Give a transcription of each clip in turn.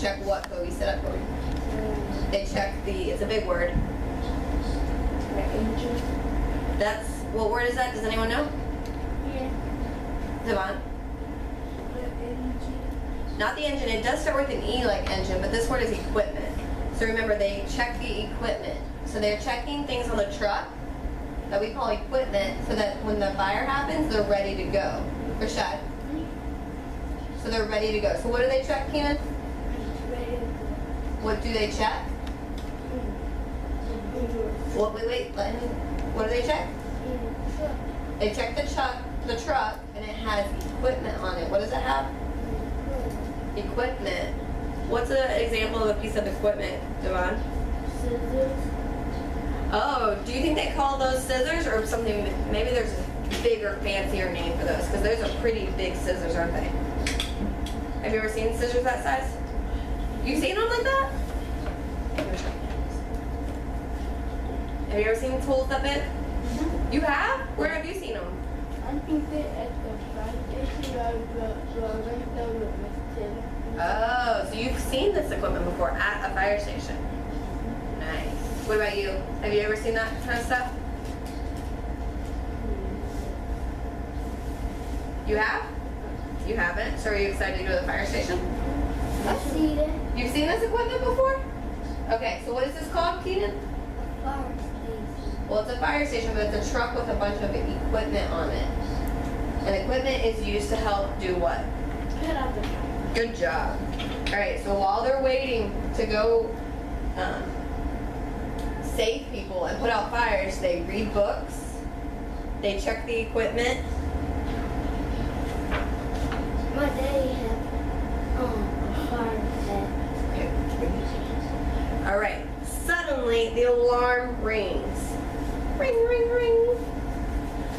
check what, Kobe? Sit up, Kobe. They check the, it's a big word. That's, what word is that? Does anyone know? Yeah. Devon? Not the engine. It does start with an E like engine, but this word is equipment. So remember, they check the equipment. So they're checking things on the truck that we call equipment so that when the fire happens, they're ready to go. Rashad? So they're ready to go. So what do they check, Keenan? What do they check? Well, wait, let him, what do they check? They check the truck, and it has equipment on it. What does it have? Equipment. What's an example of a piece of equipment, Devon? Scissors. Oh, do you think they call those scissors or something? Maybe there's a bigger, fancier name for those, because those are pretty big scissors, aren't they? Have you ever seen scissors that size? You seen them like that? Have you ever seen tools that big? You have? Where have you seen them? I think they're at the fire station Oh, so you've seen this equipment before at a fire station. Nice. What about you? Have you ever seen that kind of stuff? You have? You haven't? So are you excited to go to the fire station? I've seen it. You've seen this equipment before? Okay, so what is this called, Keenan? Fire station. Well, it's a fire station, but it's a truck with a bunch of equipment on it. And equipment is used to help do what? Put out the fire. Good job. All right, so while they're waiting to go save people and put out fires, they read books, they check the equipment. My daddy had a fire pit. All right, suddenly the alarm rings. Ring, ring, ring.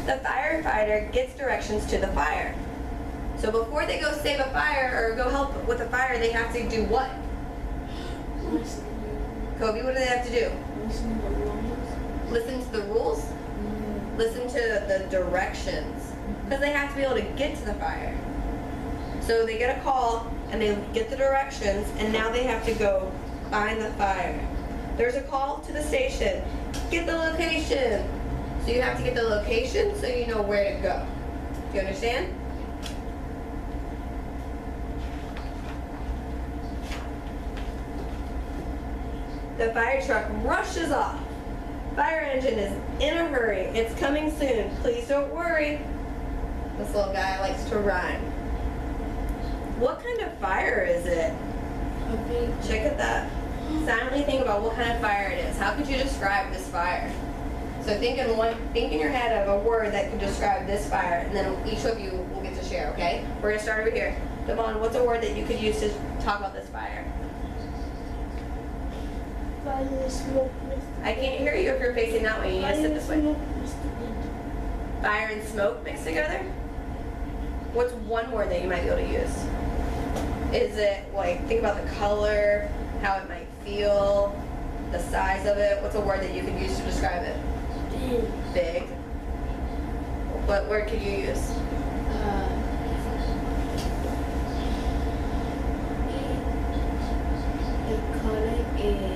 The firefighter gets directions to the fire. So before they go save a fire or go help with a fire, they have to do what? Listen. Kobe, what do they have to do? Listen to the rules. Listen to the rules? Listen to the directions. Because they have to be able to get to the fire. So they get a call and they get the directions, and now they have to go find the fire. There's a call to the station. Get the location. So you have to get the location so you know where to go. Do you understand? The fire truck rushes off. Fire engine is in a hurry. It's coming soon. Please don't worry. This little guy likes to rhyme. What kind of fire is it? A big. Check at that. Silently think about what kind of fire it is. How could you describe this fire? So think in your head of a word that could describe this fire, and then each of you will get to share, okay? We're gonna start over here. Devon, what's a word that you could use to talk about this fire? Fire and smoke. I can't hear you if you're facing that way. You need to sit this way. Smoke. Fire and smoke mixed together? What's one word that you might be able to use? Is it like, think about the color, how it might feel, the size of it. What's a word that you could use to describe it? Big. Big. What word could you use? The color is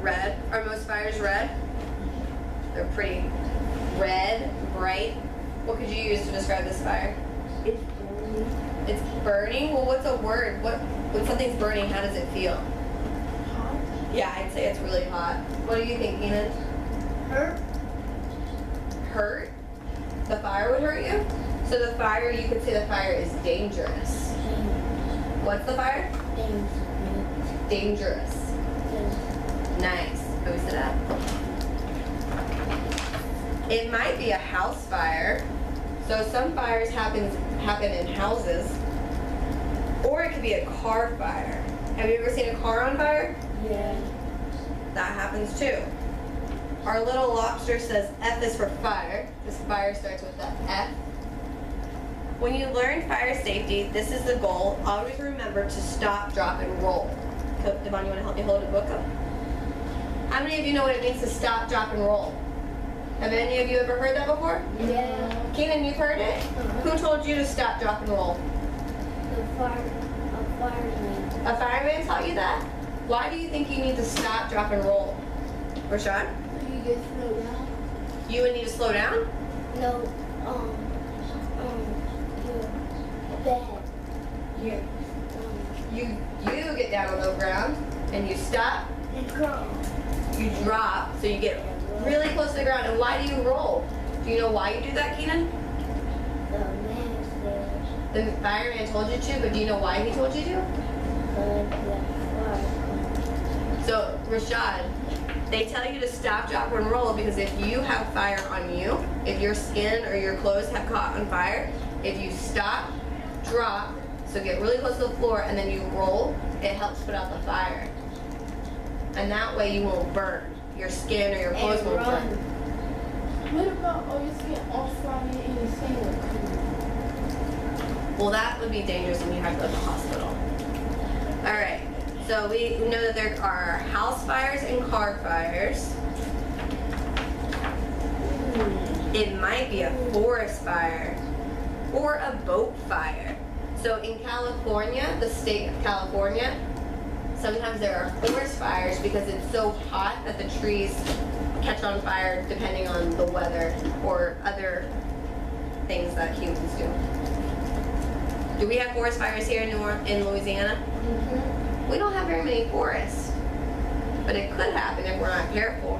Red. Are most fires red? They're pretty red, bright. What could you use to describe this fire? it's burning. It's burning? Well, what's a word? When something's burning, how does it feel? Hot. Yeah, I'd say it's really hot. What do you think, Keenan? Hurt. Hurt? The fire would hurt you? So the fire, you could say the fire is dangerous. What's the fire? Dangerous. Nice. Go sit up. It might be a house fire. So some fires happen in houses. Or it could be a car fire. Have you ever seen a car on fire? Yeah. That happens too. Our little lobster says F is for fire. This fire starts with the F. When you learn fire safety, this is the goal. Always remember to stop, drop, and roll. Devon, you want to help me hold a book up? How many of you know what it means to stop, drop, and roll? Have any of you ever heard that before? Yeah. Keenan, you've heard it? Who told you to stop, drop, and roll? A fireman. A fireman taught you that? Why do you think you need to stop, drop, and roll? Rashad? You get slowed down. You would need to slow down? No, your bad. You. You get down on the ground and you stop. And girl. You drop, so you get really close to the ground. And why do you roll? Do you know why you do that, Keenan? The man said, The fireman told you to, but do you know why he told you to? So, Rashad, they tell you to stop, drop, and roll because if you have fire on you, if your skin or your clothes have caught on fire, if you stop, drop, so get really close to the floor, and then you roll, it helps put out the fire. And that way you won't burn. Your skin or your clothes won't burn. What about you get off from it and you sing? Well, that would be dangerous and you have to go to the hospital. All right, so we know that there are house fires and car fires. It might be a forest fire or a boat fire. So in California, the state of California, sometimes there are forest fires because it's so hot that the trees catch on fire depending on the weather or other things that humans do. Do we have forest fires here in Louisiana? Mm-hmm. We don't have very many forests, but it could happen if we're not careful.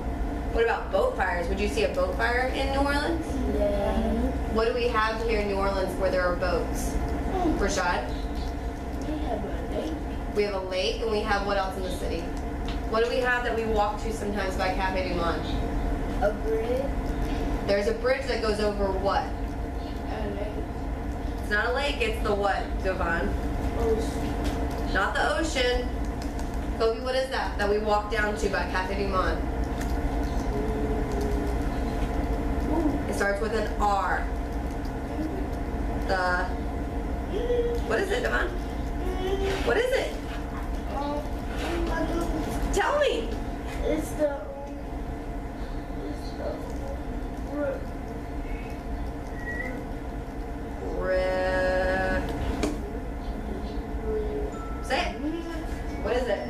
What about boat fires? Would you see a boat fire in New Orleans? Yeah. What do we have here in New Orleans where there are boats? Rashad? We have a lake. We have a lake, and we have what else in the city? What do we have that we walk to sometimes by Cafe du Monde? A bridge. There's a bridge that goes over what? A lake. It's not a lake, it's the what, Devon? Ocean. Not the ocean. Kobe, what is that we walk down to by Cafe du Monde? It starts with an R. What is it, Devon? What is it? Tell me. It's the Say it. What is it?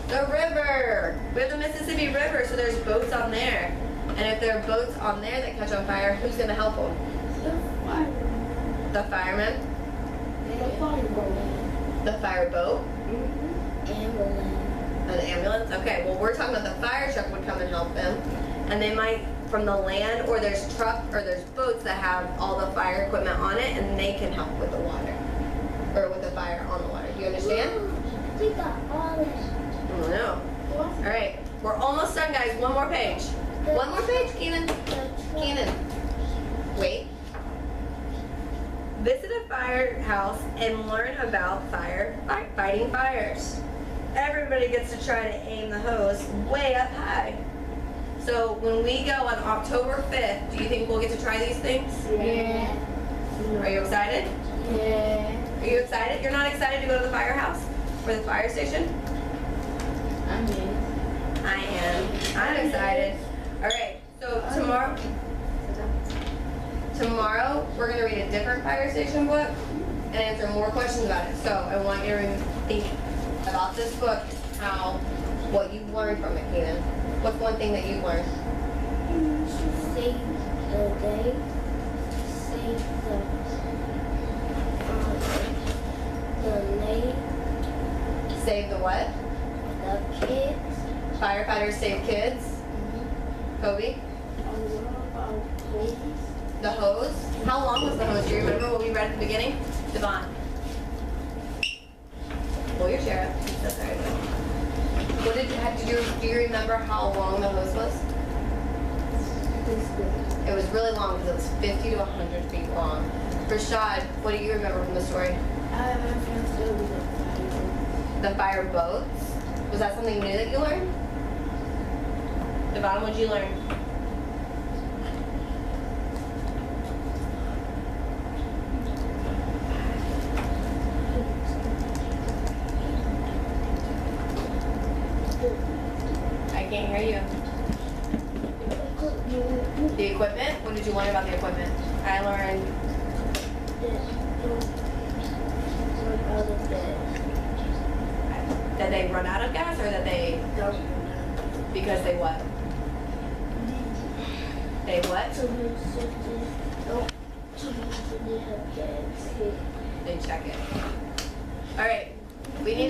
The river. We have the Mississippi River, so there's boats on there. And if there are boats on there that catch on fire, who's going to help them? The firemen? The fireboat? An ambulance? Okay, well we're talking about the fire truck would come and help them. And they might from the land, or there's boats that have all the fire equipment on it and they can help with the water. Or with the fire on the water. Do you understand? We got all that. Oh, no. Alright, we're almost done guys. One more page. One more page, Keenan. Keenan. Wait. Visit a firehouse and learn about fighting fires. Everybody gets to try to aim the hose way up high. So when we go on October 5th, do you think we'll get to try these things? Yeah. Are you excited? Yeah. Are you excited? You're not excited to go to the firehouse? Or the fire station? I mean. I am. I'm excited. Alright, so tomorrow we're going to read a different fire station book and answer more questions about it. So I want you to think about this book, what you've learned from it, Keenan. What's one thing that you've learned? Save the day. Save the lake. Save the what? The kids. Firefighters save kids. Kobe? The hose? How long was the hose? Do you remember what we read at the beginning? Devon. Pull your chair up. That's all right. What do you remember how long the hose was? It was really long because it was 50 to 100 feet long. Rashad, what do you remember from the story? The fire boats? Was that something new that you learned? Devon, what did you learn? I can't hear you. The equipment? What did you learn about the equipment? I learned that they run out of gas, or that they, because they what? They what? They check it. All right, we need to